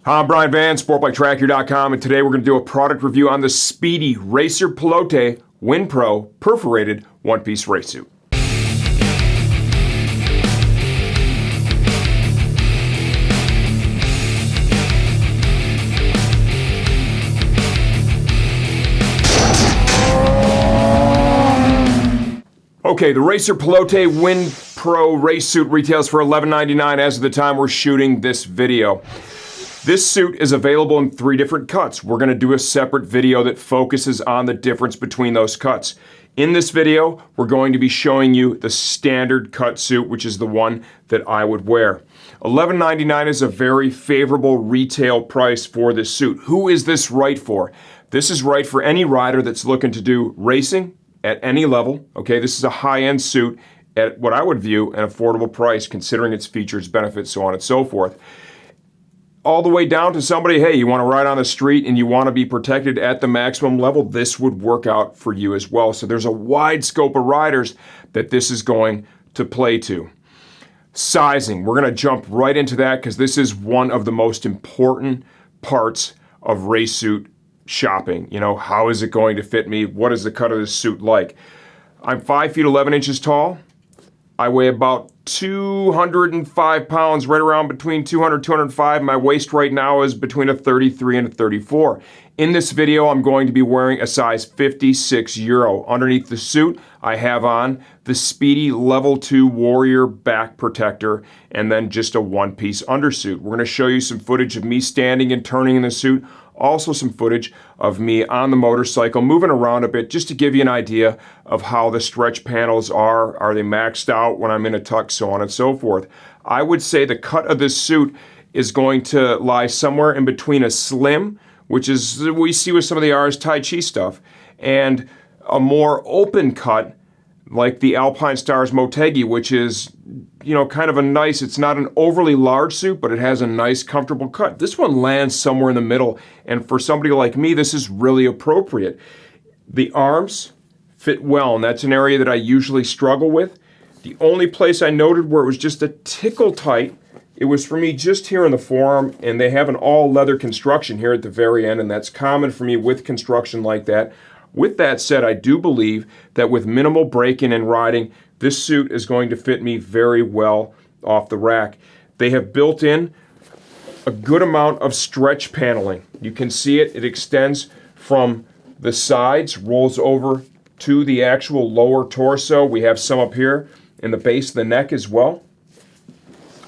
Hi, I'm Brian Van, sportbiketracker.com, and today we're going to do a product review on the Speedy Racer Pilote WinPro perforated one-piece race suit. Okay, the Racer Pilote WinPro race suit retails for $11.99 as of the time we're shooting this video. This suit is available in 3 different cuts. We're going to do a separate video that focuses on the difference between those cuts. In this video, we're going to be showing you the standard cut suit, which is the one that I would wear. $11.99 is a very favorable retail price for this suit. Who is this right for? This is right for any rider that's looking to do racing at any level. Okay, this is a high-end suit at what I would view an affordable price considering its features, benefits, so on and so forth. All the way down to somebody, hey, you want to ride on the street and you want to be protected at the maximum level, this would work out for you as well. So there's a wide scope of riders that this is going to play to. Sizing, we're going to jump right into that because this is one of the most important parts of race suit shopping. You know, how is it going to fit me? What is the cut of this suit like? I'm 5 feet 11 inches tall. I weigh about 205 pounds, right around between 200, 205. My waist right now is between a 33 and a 34. In this video, I'm going to be wearing a size 56 Euro. Underneath the suit, I have on the Speedy Level 2 Warrior back protector and then just a one-piece undersuit. We're going to show you some footage of me standing and turning in the suit. Also some footage of me on the motorcycle, moving around a bit, just to give you an idea of how the stretch panels are. Are they maxed out when I'm in a tuck, so on and so forth. I would say the cut of this suit is going to lie somewhere in between a slim, which is we see with some of the RS Tai Chi stuff, and a more open cut, like the Alpinestars Motegi, which is, you know, kind of a nice, it's not an overly large suit, but it has a nice, comfortable cut. This one lands somewhere in the middle, and for somebody like me, this is really appropriate. The arms fit well, and that's an area that I usually struggle with. The only place I noted where it was just a tickle tight, it was for me just here in the forearm, and they have an all-leather construction here at the very end, and that's common for me with construction like that. With that said, I do believe that with minimal braking and riding, this suit is going to fit me very well off the rack. They have built in a good amount of stretch paneling. You can see it. It extends from the sides, rolls over to the actual lower torso. We have some up here in the base of the neck as well.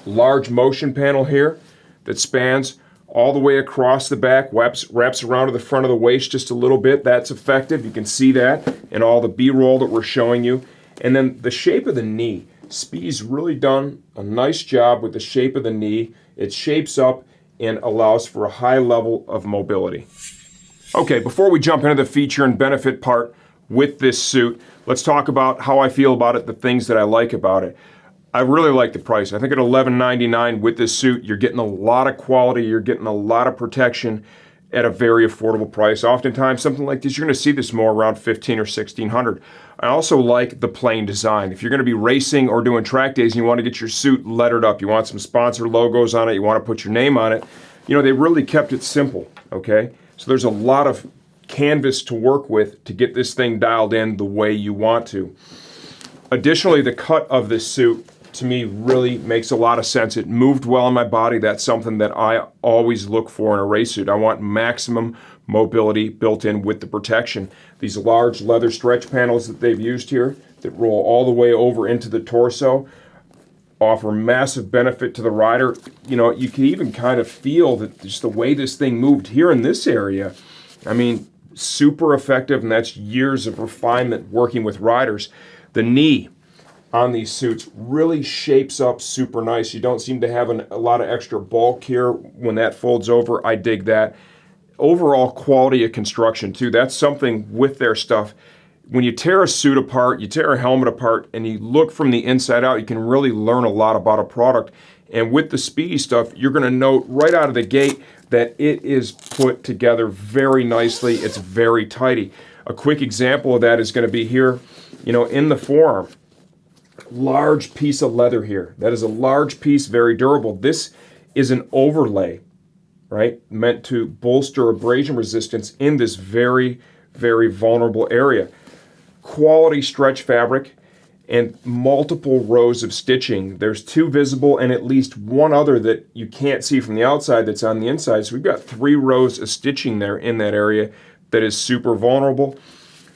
Large motion panel here that spans all the way across the back, wraps around to the front of the waist just a little bit. That's effective. You can see that in all the B-roll that we're showing you. And then the shape of the knee. Speedy's really done a nice job with the shape of the knee. It shapes up and allows for a high level of mobility. Okay, before we jump into the feature and benefit part with this suit, let's talk about how I feel about it, the things that I like about it. I really like the price. I think at $11.99 with this suit, you're getting a lot of quality, you're getting a lot of protection at a very affordable price. Oftentimes, something like this, you're going to see this more around $1,500 or $1,600. I also like the plain design. If you're going to be racing or doing track days and you want to get your suit lettered up, you want some sponsor logos on it, you want to put your name on it, you know, they really kept it simple, okay? So there's a lot of canvas to work with to get this thing dialed in the way you want to. Additionally, the cut of this suit to me really makes a lot of sense. It moved well on my body. That's something that I always look for in a race suit. I want maximum mobility built in with the protection. These large leather stretch panels that they've used here that roll all the way over into the torso offer massive benefit to the rider. You know, you can even kind of feel that just the way this thing moved here in this area. I mean, super effective, and that's years of refinement working with riders. The knee on these suits really shapes up super nice. You don't seem to have a lot of extra bulk here when that folds over. I dig that. Overall quality of construction too. That's something with their stuff. When you tear a suit apart, you tear a helmet apart, and you look from the inside out, you can really learn a lot about a product. And with the Speedy stuff, you're going to note right out of the gate that it is put together very nicely. It's very tidy. A quick example of that is going to be here, you know, in the forearm. Large piece of leather here. That is a large piece, very durable. This is an overlay right? Meant to bolster abrasion resistance in this very, very vulnerable area. Quality stretch fabric and multiple rows of stitching. There's 2 visible and at least 1 other that you can't see from the outside that's on the inside. So we've got 3 rows of stitching there in that area that is super vulnerable.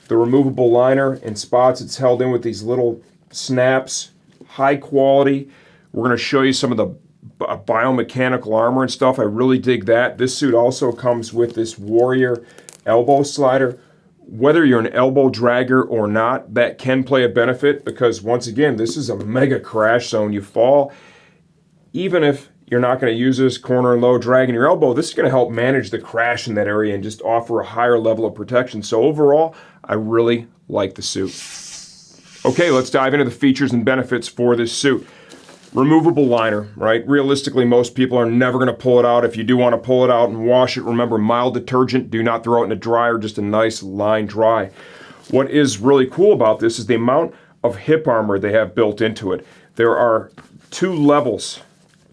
The removable liner and spots, it's held in with these little snaps, high quality. We're going to show you some of the biomechanical armor and stuff. I really dig that. This suit also comes with this Warrior elbow slider. Whether you're an elbow dragger or not, that can play a benefit because once again, this is a mega crash zone. You fall, even if you're not going to use this corner and low dragging your elbow, this is going to help manage the crash in that area and just offer a higher level of protection. So overall, I really like the suit. Okay, let's dive into the features and benefits for this suit. Removable liner, right? Realistically, most people are never going to pull it out. If you do want to pull it out and wash it, remember, mild detergent. Do not throw it in a dryer, just a nice line dry. What is really cool about this is the amount of hip armor they have built into it. There are 2 levels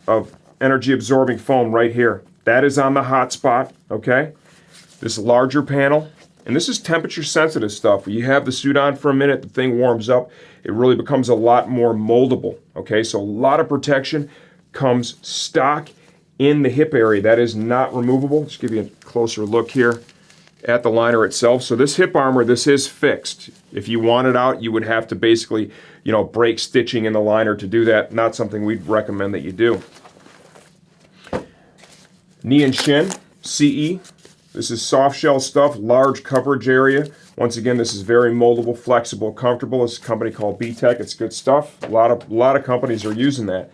of energy absorbing foam right here. That is on the hot spot, okay? This larger panel, and this is temperature sensitive stuff. You have the suit on for a minute, the thing warms up, it really becomes a lot more moldable, okay? So a lot of protection comes stock in the hip area. That is not removable. Let's give you a closer look here at the liner itself. So this hip armor, this is fixed. If you want it out, you would have to basically, break stitching in the liner to do that. Not something we'd recommend that you do. Knee and shin, CE. This is soft shell stuff, large coverage area. Once again, this is very moldable, flexible, comfortable. It's a company called B-Tech. It's good stuff. A lot of companies are using that.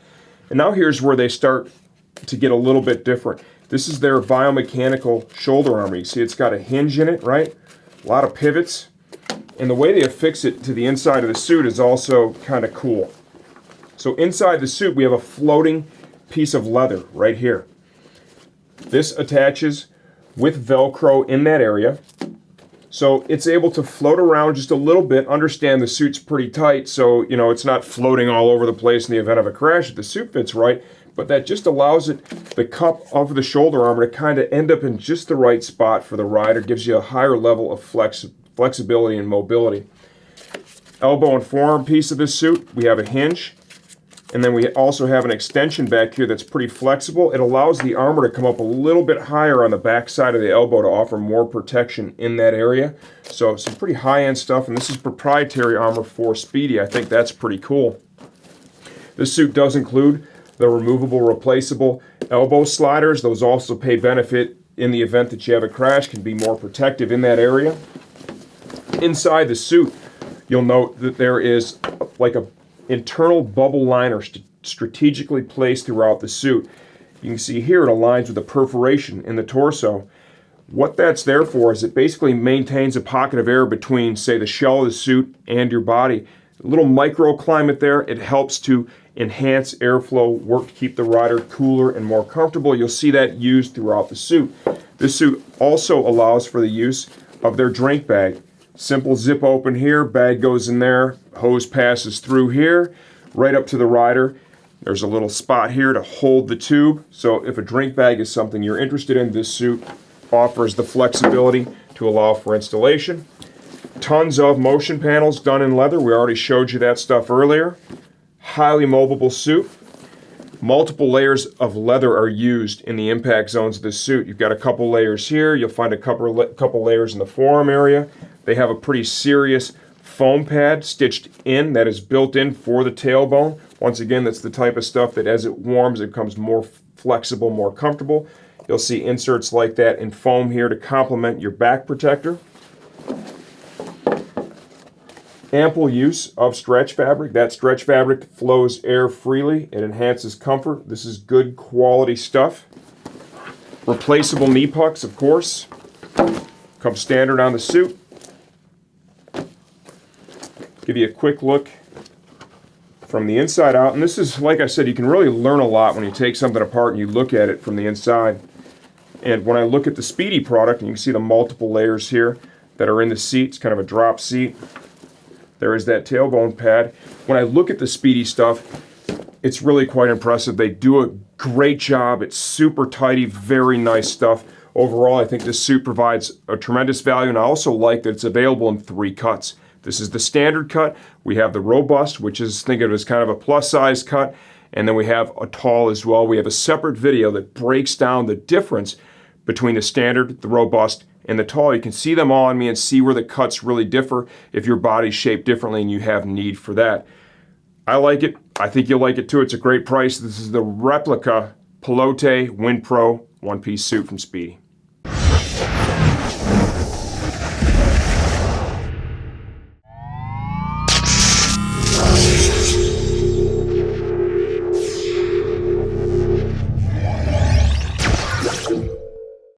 And now here's where they start to get a little bit different. This is their biomechanical shoulder armor. You see it's got a hinge in it, right? A lot of pivots. And the way they affix it to the inside of the suit is also kind of cool. So inside the suit, we have a floating piece of leather right here. This attaches with Velcro in that area. So it's able to float around just a little bit. Understand the suit's pretty tight, so it's not floating all over the place in the event of a crash if the suit fits right, but that just allows it, the cup of the shoulder armor, to kind of end up in just the right spot for the rider. Gives you a higher level of flexibility and mobility. Elbow and forearm piece of this suit, we have a hinge. And then we also have an extension back here that's pretty flexible. It allows the armor to come up a little bit higher on the back side of the elbow to offer more protection in that area. So some pretty high-end stuff, and this is proprietary armor for Speedy. I think that's pretty cool. This suit does include the removable, replaceable elbow sliders. Those also pay benefit in the event that you have a crash, can be more protective in that area. Inside the suit, you'll note that there is like a internal bubble liner strategically placed throughout the suit. You can see here it aligns with a perforation in the torso. What that's there for is it basically maintains a pocket of air between, say, the shell of the suit and your body. A little microclimate there. It helps to enhance airflow, work to keep the rider cooler and more comfortable. You'll see that used throughout the suit. This suit also allows for the use of their drink bag. Simple zip open here, bag goes in there, hose passes through here, right up to the rider. There's a little spot here to hold the tube. So if a drink bag is something you're interested in, this suit offers the flexibility to allow for installation. Tons of motion panels done in leather. We already showed you that stuff earlier. Highly mobile suit. Multiple layers of leather are used in the impact zones of this suit. You've got a couple layers here. You'll find a couple layers in the forearm area. They have a pretty serious foam pad stitched in that is built in for the tailbone. Once again, that's the type of stuff that as it warms, it becomes more flexible, more comfortable. You'll see inserts like that in foam here to complement your back protector. Ample use of stretch fabric. That stretch fabric flows air freely. It enhances comfort. This is good quality stuff. Replaceable knee pucks, of course. Comes standard on the suit. Give you a quick look from the inside out. And this is, like I said, you can really learn a lot when you take something apart and you look at it from the inside. And when I look at the Speedy product, and you can see the multiple layers here that are in the seat, it's kind of a drop seat. There is that tailbone pad. When I look at the Speedy stuff, It's really quite impressive. They do a great job. It's super tidy, very nice stuff. Overall, I think this suit provides a tremendous value, and I also like that it's available in 3 cuts. This is the standard cut. We have the robust, which is, think of it as kind of a plus size cut, and then we have a tall as well. We have a separate video that breaks down the difference between the standard, the robust, and the tall. You can see them all on me and see where the cuts really differ if your body's shaped differently and you have need for that. I like it. I think you'll like it too. It's a great price. This is the replica Pilote Wind Pro one-piece suit from Speedy.